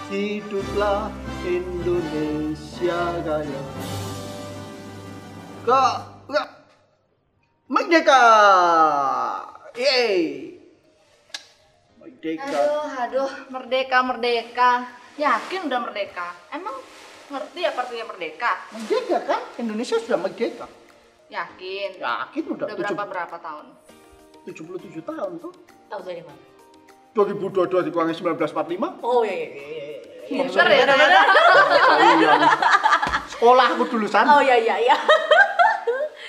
Hiduplah Indonesia Raya. Kak, merdeka! Yeay! Merdeka. Aduh, merdeka. Yakin udah merdeka? Emang ngerti apa artinya merdeka? Merdeka kan? Indonesia sudah merdeka. Yakin? Yakin udah. Udah berapa tahun? 77 tahun tuh. Tahu dari mana? 2022 dikurangi 1945. Oh iya. Pinter ya, Iya. Sekolah aku dulusan. Oh iya.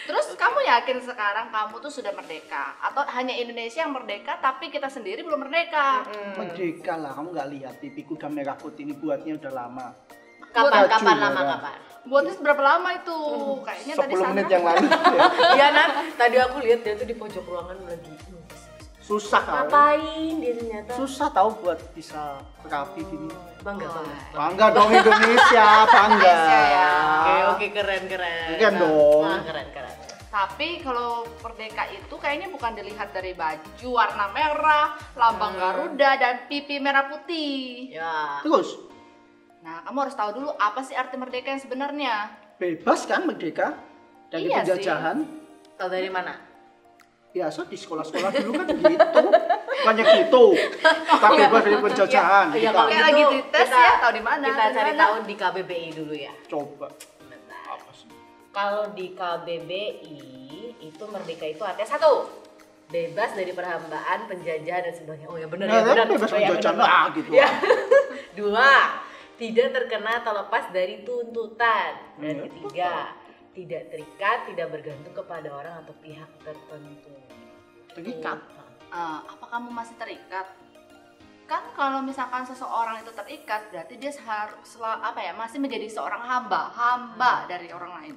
Terus kamu yakin sekarang kamu tuh sudah merdeka? Atau hanya Indonesia yang merdeka tapi kita sendiri belum merdeka? Merdeka lah, kamu nggak lihat TV Kuda Merah Putih ini buatnya udah lama. Kapan Baju, lama? Buatnya seberapa lama itu? Kayaknya tadi 10 menit Sandra- yang lalu. Iya Nat, tadi aku lihat dia tuh di pojok ruangan lagi Susah kali. ngapain dia ternyata. Susah tahu buat bisa rapi gini. Bangga. Bangga dong Indonesia, bangga. Indonesia ya. Oke, keren. Keren dong. Keren. Tapi kalau merdeka itu kayaknya bukan dilihat dari baju warna merah, lambang Garuda dan pipi merah putih. Ya. Terus Nah, kamu harus tahu dulu apa sih arti merdeka yang sebenarnya. bebas kan merdeka dari Iya sih. penjajahan. Tahu dari mana? Biasa di sekolah-sekolah dulu kan gitu. Banyak gitu. Kita bebas dari penjajahan. Iya, Kita kalau Kayak gitu lagi dites kita- ya, tahu di mana? Kita di cari mana. tahu di KBBI dulu ya. coba. Bentar. Apa sih? Kalau di KBBI itu merdeka itu artinya satu, bebas dari perhambaan, penjajahan dan sebagainya. Oh ya benar Nah, ya benar. bebas Oh, ya, penjajahan benar. lah gitu. Ya. Dua, tidak terkena atau lepas dari tuntutan. Dan Iya, ketiga, tidak terikat, tidak bergantung kepada orang atau pihak tertentu. Terikat. Apa kamu masih terikat? Kan kalau misalkan seseorang itu terikat, berarti dia harus masih menjadi seorang hamba dari orang lain.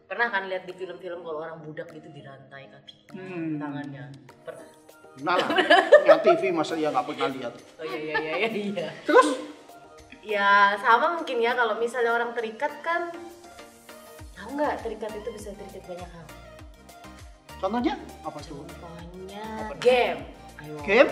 Pernah kan lihat di film-film kalau orang budak gitu dirantai kaki, tangannya. Pernah. Nah, yang TV masa ya nggak pernah lihat. Oh iya. Terus Ya sama mungkin ya kalau misalnya orang terikat kan, tahu nggak terikat itu bisa terikat banyak hal. contohnya apa tuh? Contohnya game. Ayo. Game?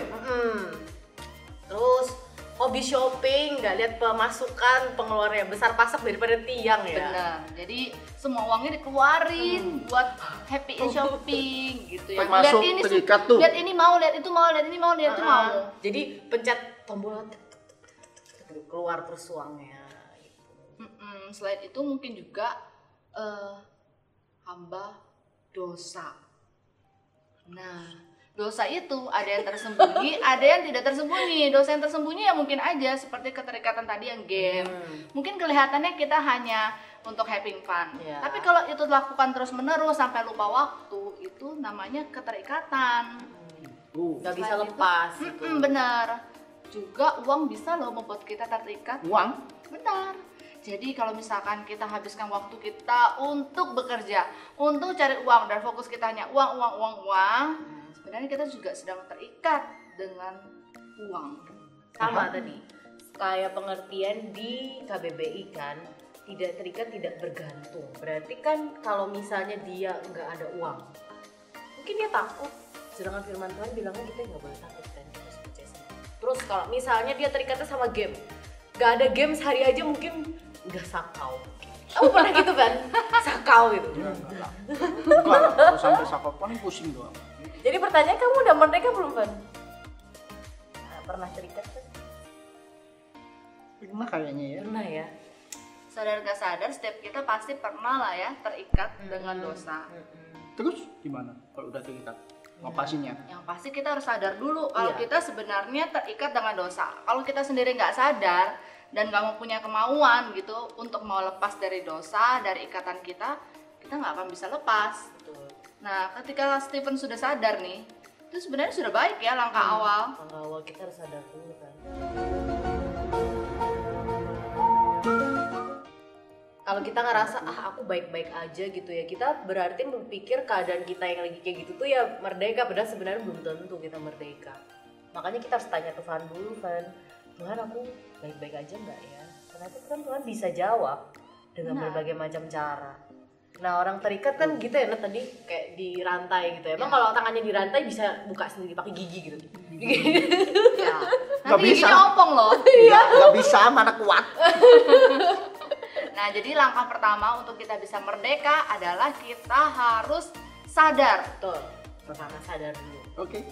Terus hobi shopping, nggak lihat pemasukan pengeluarannya besar pasak daripada tiang ya. Benar. Jadi semua uangnya dikeluarin buat happy in shopping gitu ya. Termasuk terikat tuh. Lihat ini mau, lihat itu mau, lihat ini mau, lihat itu mau. Jadi pencet tombol keluar terus uangnya. Selain itu mungkin juga hamba dosa. Nah, dosa itu ada yang tersembunyi, ada yang tidak tersembunyi. Dosa yang tersembunyi ya mungkin aja seperti keterikatan tadi yang game. Mungkin kelihatannya kita hanya untuk having fun. Ya. Tapi kalau itu dilakukan terus-menerus sampai lupa waktu, itu namanya keterikatan. Nggak bisa Selain itu, lepas gitu. benar. Juga uang bisa loh membuat kita terikat. Uang? Benar. Jadi kalau misalkan kita habiskan waktu kita untuk bekerja, untuk cari uang dan fokus kita hanya uang, sebenarnya kita juga sedang terikat dengan uang. Sama tadi kayak pengertian di KBBI kan, tidak terikat tidak bergantung. Berarti kan kalau misalnya dia nggak ada uang, mungkin dia takut. Sedangkan firman Tuhan bilangnya kita nggak boleh takut kan, kita harus percaya sama Dia. Terus kalau misalnya dia terikatnya sama game, nggak ada game sehari aja mungkin udah sakau. Kamu pernah gitu kan? Sakau gitu. Enggak lah, kalau sampai sakau paling pusing doang. Jadi pertanyaan, kamu udah merdeka belum Van? Nah, pernah terikat kan? Pernah kayaknya ya. Pernah ya. Sadar gak sadar setiap kita pasti pernah lah ya terikat dengan dosa. Terus gimana kalau udah terikat? Ngapasinya? Yang pasti kita harus sadar dulu kalau Iya. kita sebenarnya terikat dengan dosa. Kalau kita sendiri nggak sadar dan nggak mau punya kemauan gitu untuk mau lepas dari dosa, dari ikatan kita nggak akan bisa lepas. Betul. Nah, ketika Stephen sudah sadar nih, itu sebenarnya sudah baik ya langkah awal. Langkah awal kita harus sadar dulu kan. Kalau kita ngerasa aku baik-baik aja gitu ya, kita berarti berpikir keadaan kita yang lagi kayak gitu tuh ya merdeka, padahal sebenarnya belum tentu kita merdeka. Makanya kita harus tanya Tuhan dulu kan, Tuhan aku baik-baik aja nggak ya? Ternyata kan Tuhan bisa jawab dengan Benar. berbagai macam cara. Nah orang terikat kan gitu ya, Nat, tadi kayak dirantai gitu ya. Emang Ya. kalau tangannya dirantai bisa buka sendiri pakai gigi gitu. Ya. Nah, Nanti bisa. giginya ompong loh. Nggak bisa, mana kuat. Nah, jadi langkah pertama untuk kita bisa merdeka adalah kita harus sadar. Betul. Pertama sadar dulu. Oke.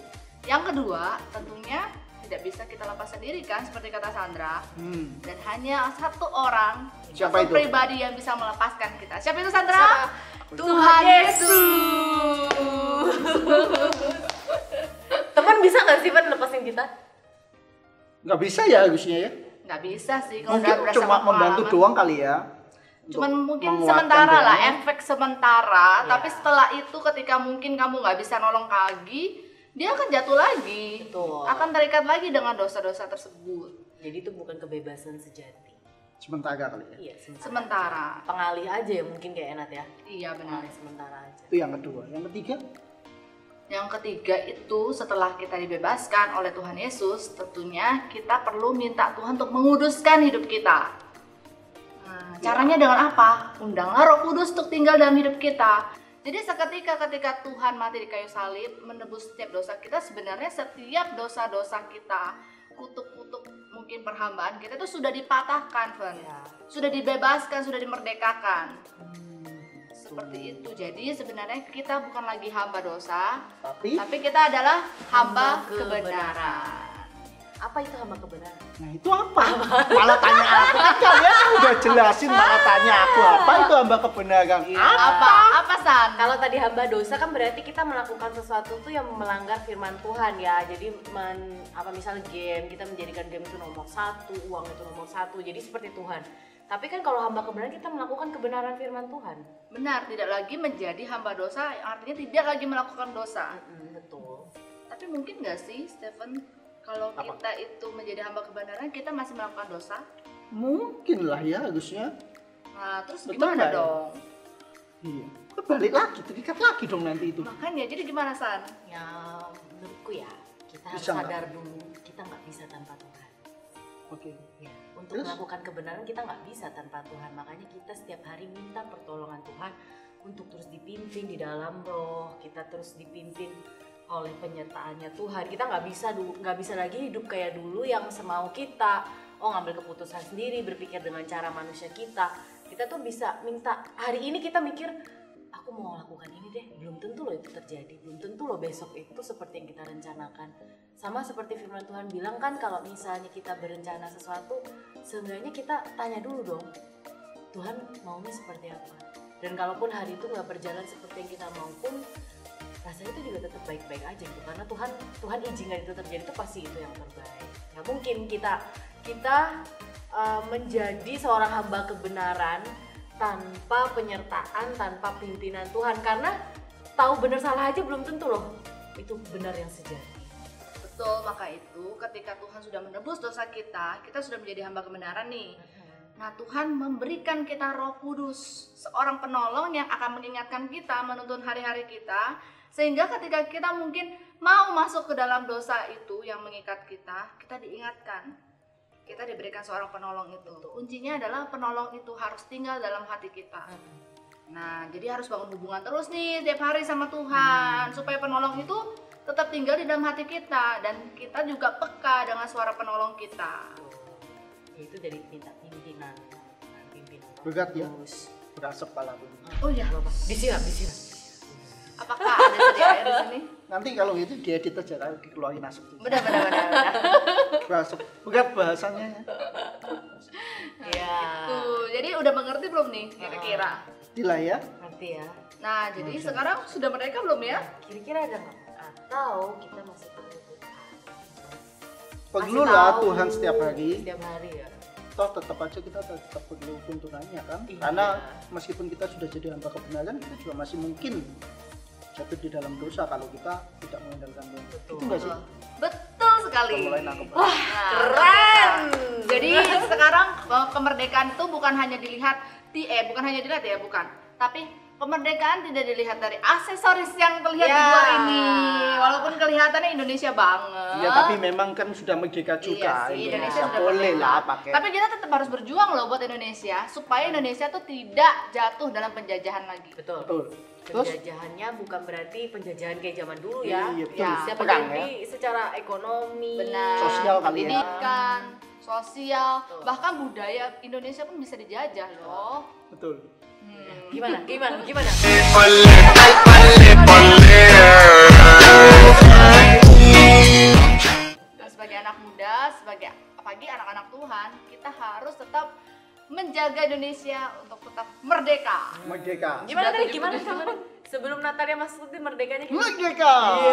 Yang kedua, tentunya tidak bisa kita lepas sendiri kan, seperti kata Sandra. Dan hanya satu orang, Siapa satu itu? pribadi yang bisa melepaskan kita. Siapa itu Sandra? Siapa? Tuhan Yesus. Teman bisa nggak sih Van lepasin kita? Nggak bisa ya harusnya ya. Nggak bisa sih kalau Mungkin udah berdasarkan cuma membantu pengalaman. doang kali ya. Cuman Untuk mungkin menguatkan sementara lah, doang. efek sementara. Ya. Tapi setelah itu ketika mungkin kamu nggak bisa nolong lagi, dia akan jatuh lagi. Betul. Akan terikat lagi dengan dosa-dosa tersebut. Jadi itu bukan kebebasan sejati. Sementara kali ya. Iya, Sementara. Pengalih aja ya mungkin kayak enak ya. Iya benar. Pengalih sementara aja. Itu yang kedua. Yang ketiga, Yang ketiga itu setelah kita dibebaskan oleh Tuhan Yesus, tentunya kita perlu minta Tuhan untuk menguduskan hidup kita. Nah, caranya dengan apa? Undanglah Roh Kudus untuk tinggal dalam hidup kita. Jadi seketika ketika Tuhan mati di kayu salib, menebus setiap dosa kita, sebenarnya setiap dosa-dosa kita, kutuk-kutuk mungkin perhambaan kita itu sudah dipatahkan, Fen. Ya. Sudah dibebaskan, sudah dimerdekakan. Seperti itu. Jadi sebenarnya kita bukan lagi hamba dosa, tapi kita adalah hamba kebenaran. Apa itu hamba kebenaran? nah itu apa? Malah tanya aku. Kan kalian udah jelasin, malah tanya aku apa itu hamba kebenaran? Apa San? Kalau tadi hamba dosa kan berarti kita melakukan sesuatu tuh yang melanggar firman Tuhan ya. Jadi misal game, kita menjadikan game itu nomor satu, uang itu nomor satu. Jadi seperti Tuhan. Tapi kan kalau hamba kebenaran kita melakukan kebenaran firman Tuhan. Benar, tidak lagi menjadi hamba dosa, artinya tidak lagi melakukan dosa. Betul. Tapi mungkin nggak sih, Stephen, kalau Apa? kita itu menjadi hamba kebenaran, kita masih melakukan dosa? Mungkin lah ya harusnya. Nah, terus Betul gimana nggak ya? dong? Iya. Balik lagi, terikat lagi dong nanti itu. Makanya, jadi gimana San? Ya menurutku ya kita harus Bisa nggak? sadar dulu kita nggak bisa tanpa Tuhan. Oke. Ya, untuk Terus? melakukan kebenaran kita nggak bisa tanpa Tuhan. Makanya kita setiap hari minta pertolongan Tuhan untuk terus dipimpin di dalam roh. Kita terus dipimpin oleh penyertaannya Tuhan. Kita nggak bisa lagi hidup kayak dulu yang semau kita. Oh, ngambil keputusan sendiri, berpikir dengan cara manusia kita. Kita tuh bisa minta, hari ini kita mikir, aku mau lakukan ini deh. Belum tentu loh itu terjadi. Belum tentu loh besok itu seperti yang kita rencanakan. Sama seperti firman Tuhan bilang kan, kalau misalnya kita berencana sesuatu, seenggaknya kita tanya dulu dong, Tuhan maunya seperti apa. Dan kalaupun hari itu nggak berjalan seperti yang kita mau pun, rasanya itu juga tetap baik-baik aja gitu. Karena Tuhan izinkan itu terjadi, itu pasti itu yang terbaik. Nggak mungkin kita menjadi seorang hamba kebenaran tanpa penyertaan, tanpa pimpinan Tuhan. Karena tahu benar salah aja belum tentu loh itu benar yang sejati. Betul, maka itu ketika Tuhan sudah menebus dosa kita sudah menjadi hamba kebenaran nih. Nah, Tuhan memberikan kita Roh Kudus, seorang penolong yang akan mengingatkan kita, menuntun hari-hari kita, sehingga ketika kita mungkin mau masuk ke dalam dosa itu yang mengikat kita diingatkan. Kita diberikan seorang penolong itu. Kuncinya adalah penolong itu harus tinggal dalam hati kita. Nah, jadi harus bangun hubungan terus nih tiap hari sama Tuhan, supaya penolong itu tetap tinggal di dalam hati kita dan kita juga peka dengan suara penolong kita. Itu dari minta pimpinan. Berat ya? Terus, Berasap kepala aku. Oh iya, disiram. apakah ada sedia air di sini? Nanti kalau gitu diedit aja, kalau dikeluarin asap. Benar. Berasap. Berat bahasanya ya. Iya. Tuh, jadi udah mengerti belum nih kira-kira? Itulah ya. Nanti ya. Nah, jadi sekarang sudah merdeka belum ya? Kira-kira ada nggak? Atau kita masih perlu Tuhan? Perlulah Masih Tuhan tahu setiap hari. Setiap hari ya. Toh tetap aja kita tetap perlu tuntunannya kan. Iya. Karena meskipun kita sudah jadi hamba kebenaran, kita juga masih mungkin jatuh di dalam dosa kalau kita tidak mengandalkan Tuhan. Betul. Itu enggak sih? Betul sekali. Udah mulai nangkep. Nah, Keren. Jadi sekarang kemerdekaan itu bukan hanya dilihat bukan. Tapi kemerdekaan tidak dilihat dari aksesoris yang terlihat di Ya. luar ini. Walaupun kelihatannya Indonesia banget. Ya tapi memang kan sudah merdeka juga. Iya sih, Indonesia sudah boleh merdeka. lah pakai. Tapi kita tetap harus berjuang loh buat Indonesia supaya Indonesia tuh tidak jatuh dalam penjajahan lagi. Betul. Betul. Terus Penjajahannya bukan berarti penjajahan kayak zaman dulu ya. Iya, betul. Ya. Bisa Perang, menjadi secara ekonomi, Benar. Sosial kali ya. pendidikan, sosial, Betul. bahkan budaya Indonesia pun bisa dijajah loh. betul. Gimana? Nah, sebagai anak muda, sebagai apalagi anak-anak Tuhan, kita harus tetap menjaga Indonesia untuk tetap merdeka. Merdeka. Gimana Sudah tadi? Gimana? Sebelum Natalia masuk itu merdekanya gimana? Merdeka. Iya.